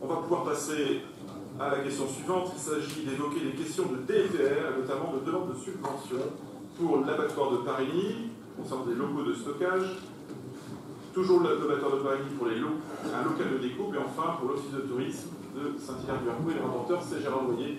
On va pouvoir passer à la question suivante. Il s'agit d'évoquer des questions de DETR, notamment de demande de subvention pour l'abattoir de Parigny, concernant des locaux de stockage, toujours l'abattoir de Parigny pour un local de découpe, et enfin pour l'office de tourisme de Saint-Hilaire-du-Harcouët. Et le rapporteur, c'est Gérard Loyer.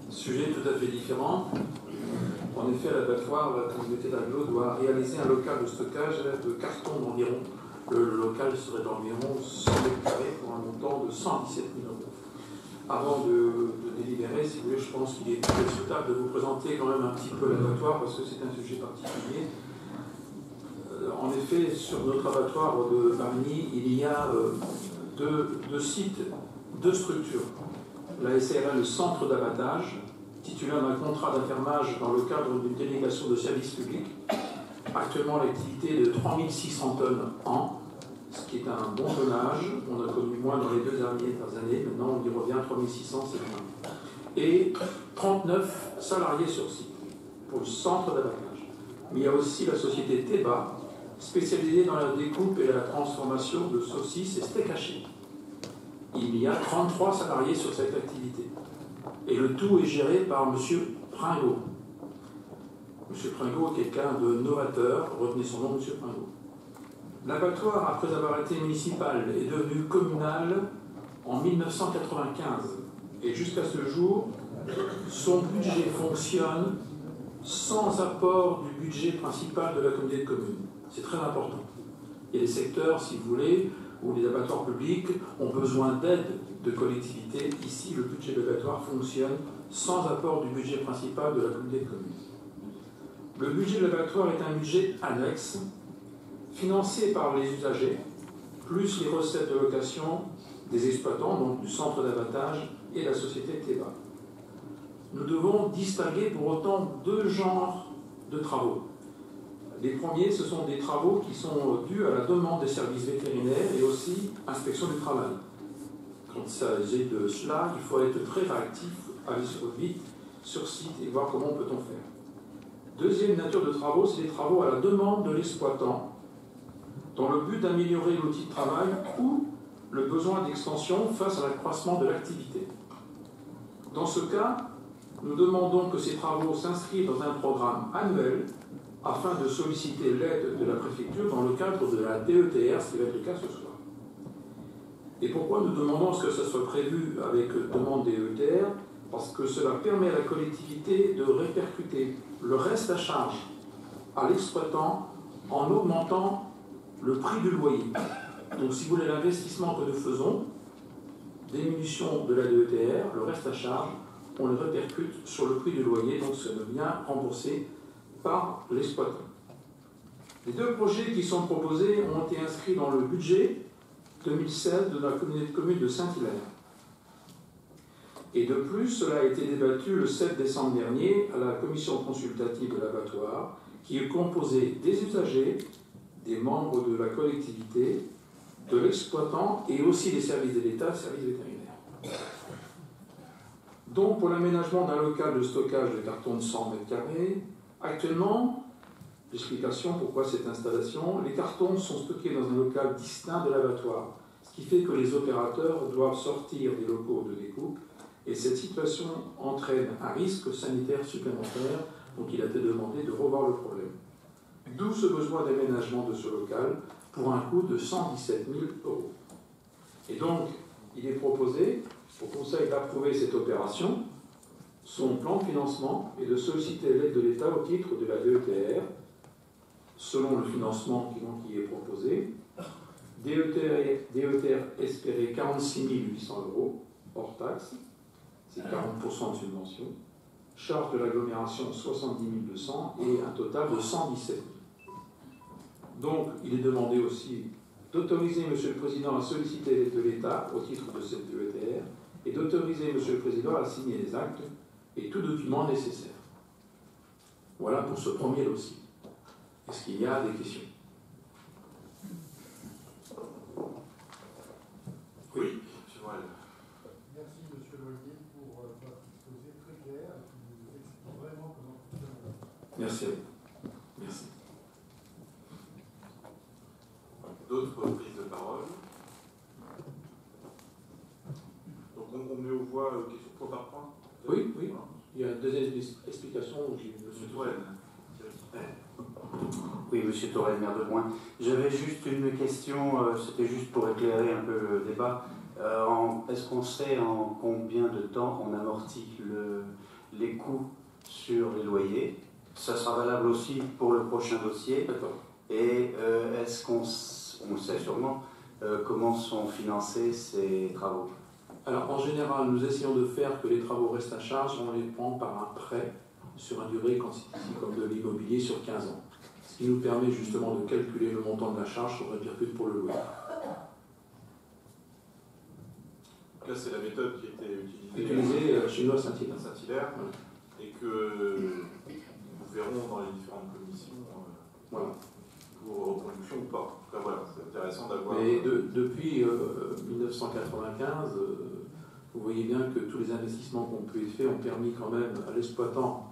Sujet tout à fait différent. En effet, l'abattoir, la communauté d'Aglo doit réaliser un local de stockage de carton d'environ. Le local serait d'environ 100 mètres carrés pour un montant de 117 000 €. Avant de délibérer, si vous voulez, je pense qu'il est souhaitable de vous présenter quand même un petit peu l'abattoir parce que c'est un sujet particulier. En effet, sur notre abattoir de Parigny, il y a deux sites, deux structures. La SARL, le centre d'abattage, titulaire d'un contrat d'affermage dans le cadre d'une délégation de service public. Actuellement, l'activité est de 3600 tonnes an, ce qui est un bon tonnage. On a connu moins dans les 2 dernières années. Maintenant, on y revient, 3600, c'est bien. Et 39 salariés sur site pour le centre d'abattage. Mais il y a aussi la société Teba, spécialisée dans la découpe et la transformation de saucisses et steaks hachés. Il y a 33 salariés sur cette activité. Et le tout est géré par M. Pringot. M. Pringot est quelqu'un de novateur, retenez son nom, M. Pringot. L'abattoir, après avoir été municipal, est devenu communal en 1995. Et jusqu'à ce jour, son budget fonctionne sans apport du budget principal de la communauté de communes. C'est très important. Il y a des secteurs, si vous voulez, où les abattoirs publics ont besoin d'aide de collectivités. Ici, le budget de l'abattoir fonctionne sans apport du budget principal de la communauté de communes. Le budget de l'abattoir est un budget annexe, financé par les usagers, plus les recettes de location des exploitants, donc du centre d'abattage et la société Teba. Nous devons distinguer pour autant 2 genres de travaux. Les premiers, ce sont des travaux qui sont dus à la demande des services vétérinaires et aussi inspection du travail. Quand il s'agit de cela, il faut être très réactif, aller vite sur site et voir comment peut-on faire. Deuxième nature de travaux, c'est les travaux à la demande de l'exploitant, dans le but d'améliorer l'outil de travail ou le besoin d'extension face à l'accroissement de l'activité. Dans ce cas, nous demandons que ces travaux s'inscrivent dans un programme annuel afin de solliciter l'aide de la préfecture dans le cadre de la DETR, ce qui va être le cas ce soir. Et pourquoi nous demandons que ce soit prévu avec demande DETR? Parce que cela permet à la collectivité de répercuter le reste à charge à l'exploitant en augmentant le prix du loyer. Donc si vous voulez l'investissement que nous faisons, diminution de la DETR, le reste à charge, on le répercute sur le prix du loyer, donc ça devient remboursé par l'exploitant. Les 2 projets qui sont proposés ont été inscrits dans le budget 2016 de la communauté de communes de Saint-Hilaire. Et de plus, cela a été débattu le 7 décembre dernier à la commission consultative de l'abattoir, qui est composée des usagers, des membres de la collectivité, de l'exploitant et aussi des services de l'État, services vétérinaires. Donc, pour l'aménagement d'un local de stockage de carton de 100 m², actuellement, l'explication pourquoi cette installation, les cartons sont stockés dans un local distinct de l'abattoir, ce qui fait que les opérateurs doivent sortir des locaux de découpe, et cette situation entraîne un risque sanitaire supplémentaire, donc il a été demandé de revoir le problème. D'où ce besoin d'aménagement de ce local pour un coût de 117 000 €. Et donc, il est proposé au Conseil d'approuver cette opération, son plan de financement et de solliciter l'aide de l'État au titre de la DETR, selon le financement qui est proposé. DETR espéré 46 800 € hors taxe, c'est 40% de subvention. Charge de l'agglomération 70 200 et un total de 117 000. Donc, il est demandé aussi d'autoriser M. le Président à solliciter l'aide de l'État au titre de cette DETR et d'autoriser M. le Président à signer les actes et tout document nécessaire. Voilà pour ce premier dossier. Est-ce qu'il y a des questions? Oui, M. Moelle. Merci, M. Loyer, pour votre exposé très clair et qui nous explique vraiment comment Merci. Merci. D'autres prises de parole? Donc on met aux voix question point par point? Oui, oui. Il y a une deuxième explication. Monsieur Touraine. Oui, Monsieur Touraine, maire de Bouin. J'avais juste une question, c'était juste pour éclairer un peu le débat. Est-ce qu'on sait en combien de temps on amortit les coûts sur les loyers? Ça sera valable aussi pour le prochain dossier. D'accord. Et est-ce qu'on le sait sûrement, comment sont financés ces travaux? Alors, en général, nous essayons de faire que les travaux restent à charge, on les prend par un prêt sur une durée constitutive comme de l'immobilier sur 15 ans. Ce qui nous permet justement de calculer le montant de la charge qu'on répercute pour le loyer. Là, c'est la méthode qui était Utilisée chez nous à Saint-Hilaire. Et que nous verrons dans les différentes commissions Voilà. pour reproduction ou pas. En tout cas, voilà, c'est intéressant d'avoir. Et depuis 1995, vous voyez bien que tous les investissements qui ont pu être faits ont permis quand même à l'exploitant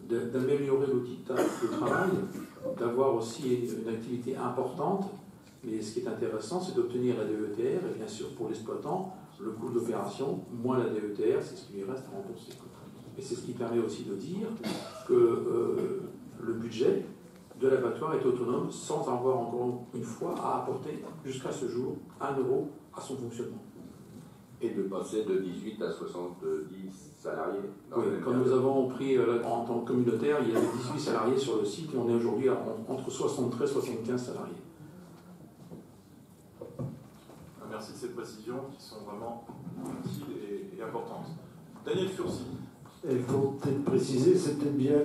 d'améliorer l'outil de travail, d'avoir aussi une activité importante. Mais ce qui est intéressant, c'est d'obtenir la DETR, et bien sûr pour l'exploitant, le coût de l'opération, moins la DETR, c'est ce qui lui reste à rembourser. Et c'est ce qui permet aussi de dire que le budget de l'abattoir est autonome sans avoir encore une fois à apporter jusqu'à ce jour 1 euro à son fonctionnement. Et de passer de 18 à 70 salariés. Oui, quand nous avons pris en tant que communautaire, il y avait 18 salariés sur le site et on est aujourd'hui entre 73 et 75 salariés. Merci de ces précisions qui sont vraiment utiles et importantes. Daniel Furcy. Il faut peut-être préciser, c'est peut-être bien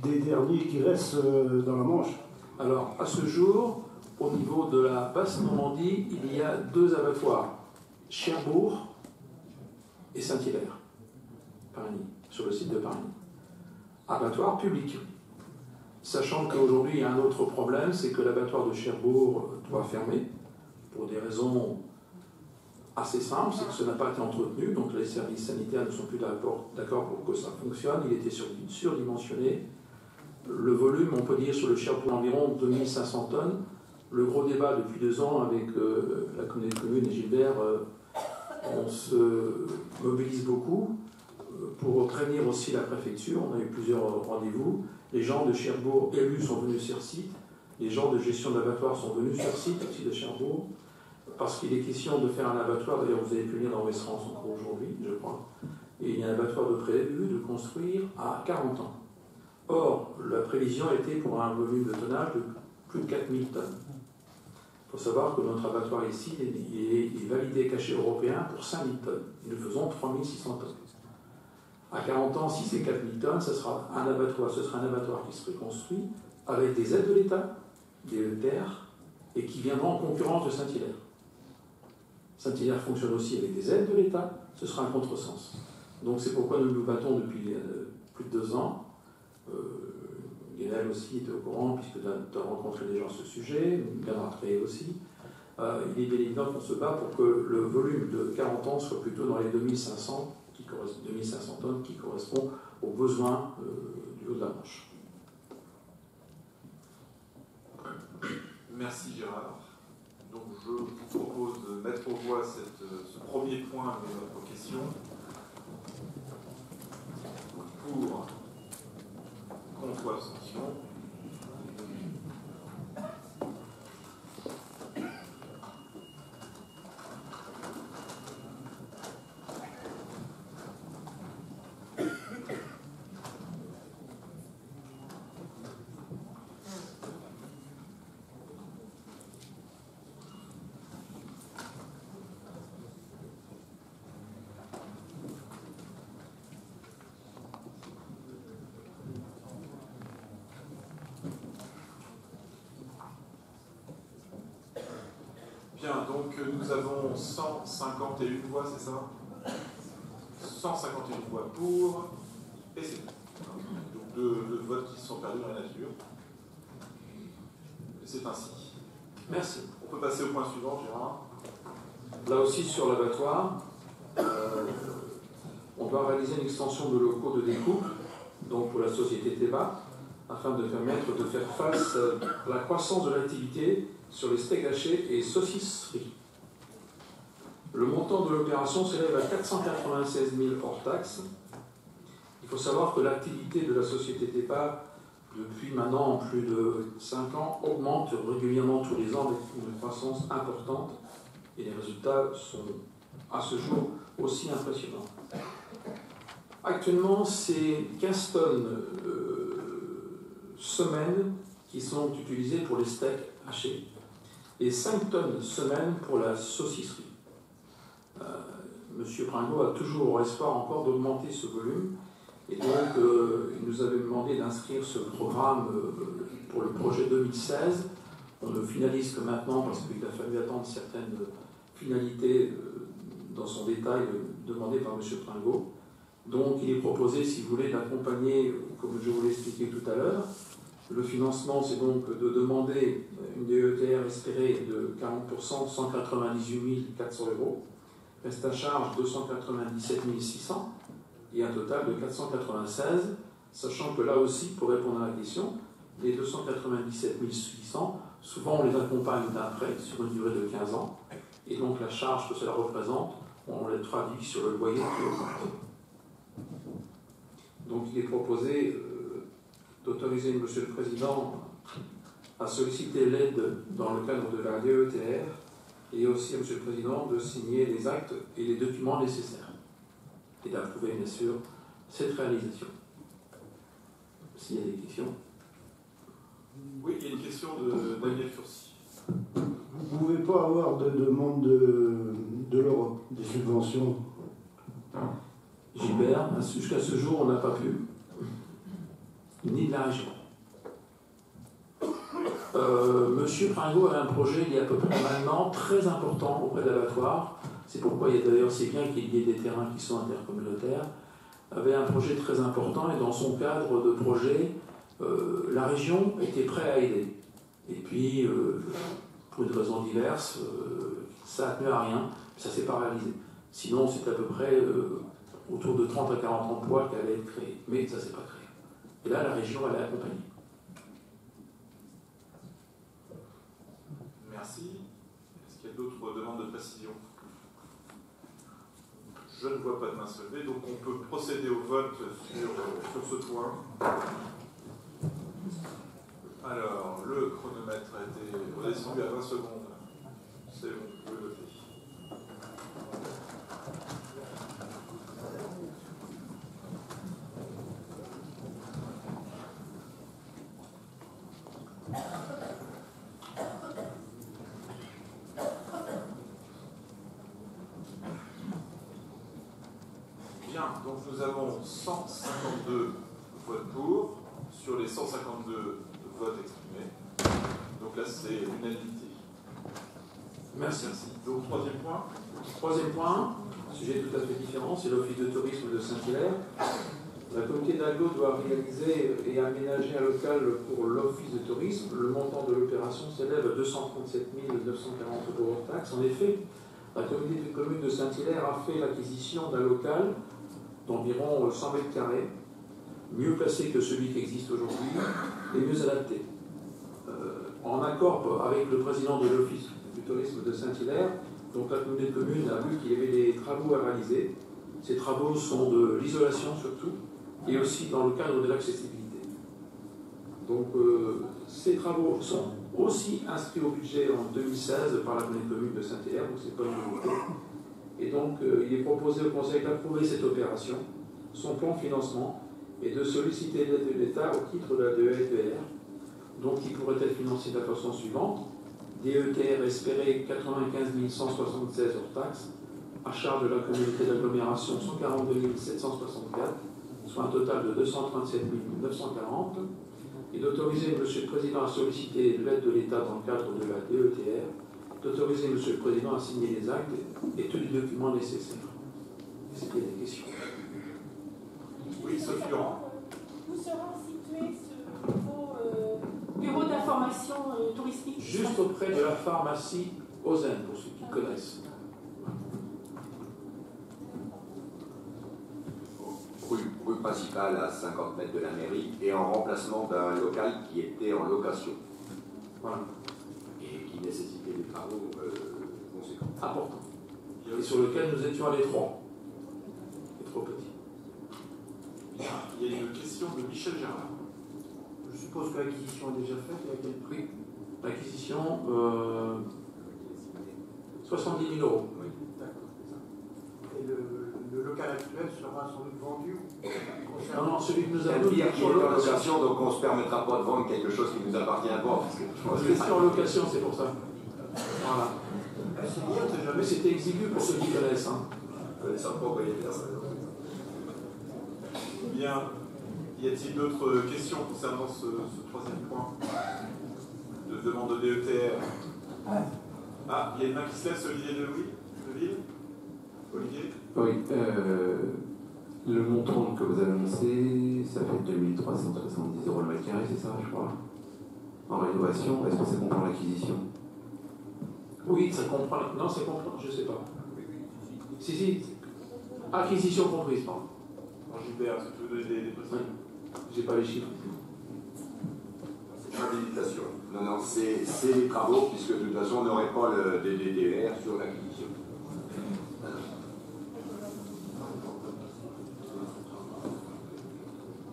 des derniers qui restent dans la Manche. Alors, à ce jour, au niveau de la Basse-Normandie, il y a 2 abattoirs, Cherbourg et Saint-Hilaire, Parigny, sur le site de Parigny. Abattoir public. Sachant qu'aujourd'hui, il y a un autre problème, c'est que l'abattoir de Cherbourg doit fermer, pour des raisons assez simple, c'est que ça n'a pas été entretenu, donc les services sanitaires ne sont plus d'accord pour que ça fonctionne, il était surdimensionné. Le volume, on peut dire sur le Cherbourg environ 2500 tonnes. Le gros débat depuis 2 ans avec la communauté de communes et Gilbert, on se mobilise beaucoup pour prévenir aussi la préfecture. On a eu plusieurs rendez-vous. Les gens de Cherbourg élus sont venus sur site, les gens de gestion d'abattoir sont venus sur site aussi de Cherbourg. Parce qu'il est question de faire un abattoir, d'ailleurs vous avez pu lire dans West France encore aujourd'hui, je crois, et il y a un abattoir de prévu de construire à 40 ans. Or, la prévision était pour un volume de tonnage de plus de 4000 tonnes. Il faut savoir que notre abattoir ici est validé cachet européen pour 5000 tonnes. Et nous faisons 3600 tonnes. À 40 ans, si c'est 4000 tonnes, ce sera un abattoir qui serait construit avec des aides de l'État, des ETR, et qui viendront en concurrence de Saint-Hilaire. Saint-Hilaire fonctionne aussi avec des aides de l'État, ce sera un contresens. Donc c'est pourquoi nous nous battons depuis plus de 2 ans. Guénel aussi était au courant, puisque tu as rencontré des gens sur ce sujet, Bernard Tréhé aussi. Il est bien évident qu'on se bat pour que le volume de 40 ans soit plutôt dans les 2500 tonnes qui correspond aux besoins du haut de la Manche. Merci Gérard. Donc je vous propose de mettre aux voix ce premier point de notre question. Pour, contre ou abstention. Bien, donc nous avons 151 voix, c'est ça? 151 voix pour, et c'est tout. Donc 2 votes qui se sont perdus dans la nature. Et c'est ainsi. Merci. On peut passer au point suivant, Gérard. Là aussi, sur l'abattoir, on doit réaliser une extension de locaux de découpe, donc pour la société Théba, afin de permettre de faire face à la croissance de l'activité sur les steaks hachés et saucisseries. Le montant de l'opération s'élève à 496 000 hors taxes. Il faut savoir que l'activité de la société TEPA, depuis maintenant plus de 5 ans, augmente régulièrement tous les ans avec une croissance importante et les résultats sont à ce jour aussi impressionnants. Actuellement, c'est 15 tonnes semaine qui sont utilisées pour les steaks hachés et 5 tonnes semaine pour la saucisserie. Monsieur Pringot a toujours espoir encore d'augmenter ce volume et donc il nous avait demandé d'inscrire ce programme pour le projet 2016. On ne finalise que maintenant parce qu'il a fallu attendre certaines finalités dans son détail demandées par monsieur Pringot. Donc il est proposé, si vous voulez, d'accompagner, comme je vous l'ai expliqué tout à l'heure. Le financement, c'est donc de demander une DETR espérée de 40%, 198 400 €. Reste à charge 297 600 et un total de 496, sachant que là aussi, pour répondre à la question, les 297 600, souvent on les accompagne d'un prêt sur une durée de 15 ans, et donc la charge que cela représente, on les traduit sur le loyer qui augmente. Donc il est proposé d'autoriser M. le Président à solliciter l'aide dans le cadre de la DETR et aussi à M. le Président de signer les actes et les documents nécessaires et d'approuver bien sûr cette réalisation. S'il y a des questions. Oui, il y a une question de Daniel Furcy. Vous ne pouvez pas avoir de demande de l'Europe, des subventions? Gilbert, jusqu'à ce jour, on n'a pas pu, ni de la région. Monsieur Pringot avait un projet il y a à peu près maintenant très important auprès de l'abattoir. C'est pourquoi il y a d'ailleurs, c'est bien qu'il y ait des terrains qui sont intercommunautaires. Avait un projet très important et dans son cadre de projet, la région était prête à aider. Et puis, pour des raisons diverses, ça n'a tenu à rien, ça ne s'est pas réalisé. Sinon, c'est à peu près autour de 30 à 40 emplois qui allaient être créés. Mais ça ne s'est pas créé. Et là, la région, elle est accompagnée. Merci. Est-ce qu'il y a d'autres demandes de précision? Je ne vois pas de main se lever, donc on peut procéder au vote sur ce point. Alors, le chronomètre a été redescendu à 20 secondes. C'est bon, vous pouvez voter. Bien, donc nous avons 152 votes pour sur les 152 votes exprimés. Donc là, c'est l'unanimité. Merci. Donc, troisième point. Troisième point, sujet tout à fait différent, c'est l'Office de tourisme de Saint-Hilaire. La communauté d'Aglo doit réaliser et aménager un local pour l'Office de tourisme. Le montant de l'opération s'élève à 237 940 € hors taxe. En effet, la communauté de communes de Saint-Hilaire a fait l'acquisition d'un local d'environ 100 mètres carrés, mieux placé que celui qui existe aujourd'hui et mieux adapté. En accord avec le président de l'Office du tourisme de Saint-Hilaire, donc la communauté de communes a vu qu'il y avait des travaux à réaliser. Ces travaux sont de l'isolation surtout, et aussi dans le cadre de l'accessibilité. Donc ces travaux sont aussi inscrits au budget en 2016 par la communauté de communes de Saint-Hilaire, donc c'est pas une nouveauté. Et donc il est proposé au Conseil d'approuver cette opération, son plan de financement, et de solliciter l'aide de l'État au titre de la DETR, donc qui pourrait être financée de la façon suivante. DETR espérée 95 176 hors taxes, à charge de la communauté d'agglomération 142 764, soit un total de 237 940, et d'autoriser M. le Président à solliciter l'aide de l'État dans le cadre de la DETR, d'autoriser M. le Président à signer les actes et tous les documents nécessaires. Est-ce qu'il y a des questions? Oui, Sophie Durand. Où sera situé ce nouveau bureau d'information touristique? Juste auprès de la pharmacie Ozen, pour ceux qui connaissent. Rue principal à 50 mètres de la mairie et en remplacement d'un local qui était en location. Voilà. Et qui nécessitait des travaux conséquents. Important. Et sur lequel nous étions à l'étroit. Et trop petit. Il y a une question de Michel Gérard. Je suppose que l'acquisition est déjà faite. Il y a quel prix? L'acquisition, 70 000 euros. Oui. D'accord, c'est ça. Et le local actuel sera sans doute vendu? Non, non, celui que nous C'est un avons bien qui est en location. location, donc on ne se permettra pas de vendre quelque chose qui nous appartient pas. Parce que je pense que C'est en location, c'est pour ça. Voilà. C'est bien, c'est Mais jamais. c'était exigu pour ceux qui connaissent. Hein. c'est un propriétaire. Bien. Y a-t-il d'autres questions concernant ce troisième point de demande de DETR? Ah, il y a une main qui se lève, c'est Olivier Deville. Olivier? Oui, le montant que vous avez annoncé, ça fait 2370 euros le mètre carré, c'est ça, je crois. En rénovation, est-ce que ça comprend l'acquisition? Oui, ça comprend. Non, ça comprend, je ne sais pas. Si. Acquisition comprise, pardon. Gilbert, est-ce que tu veux donner des précisions? Oui. J'ai pas les chiffres. C'est une habilitation. Non, c'est les travaux, puisque de toute façon, on n'aurait pas le DDTR sur l'acquisition.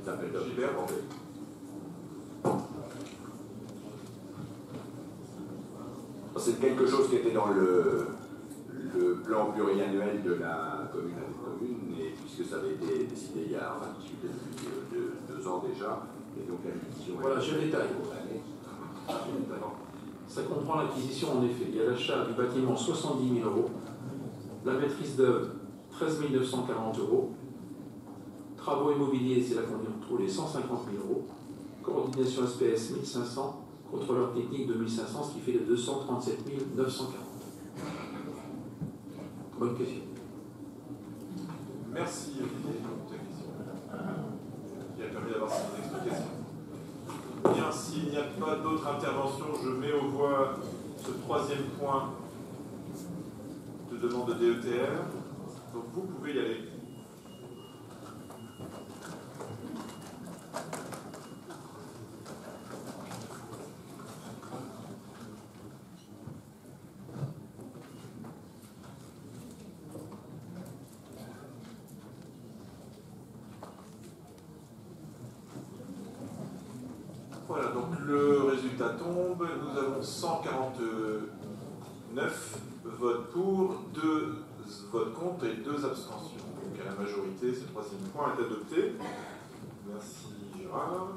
Ça s'appelle Gilbert. C'est quelque chose qui était dans le plan pluriannuel de la commune avec commune, et puisque ça avait été décidé il y a depuis 2 ans déjà, et donc la mission. Voilà, je détaille. Ça comprend l'acquisition en effet. Il y a l'achat du bâtiment 70 000 euros, la maîtrise d'œuvre 13 940 euros, travaux immobiliers, c'est là qu'on y retrouve les 150 000 euros, coordination SPS 1500, contrôleur technique 2500, ce qui fait les 237 940. Bonne question. Merci Olivier pour ta question. Qui a permis d'avoir cette explication. Bien, s'il n'y a pas d'autres interventions, je mets aux voix ce troisième point de demande de DETR. Donc vous pouvez y aller. Voilà, donc le résultat tombe. Nous avons 149 votes pour, 2 votes contre et 2 abstentions. Donc à la majorité, ce troisième point est adopté. Merci Gérard.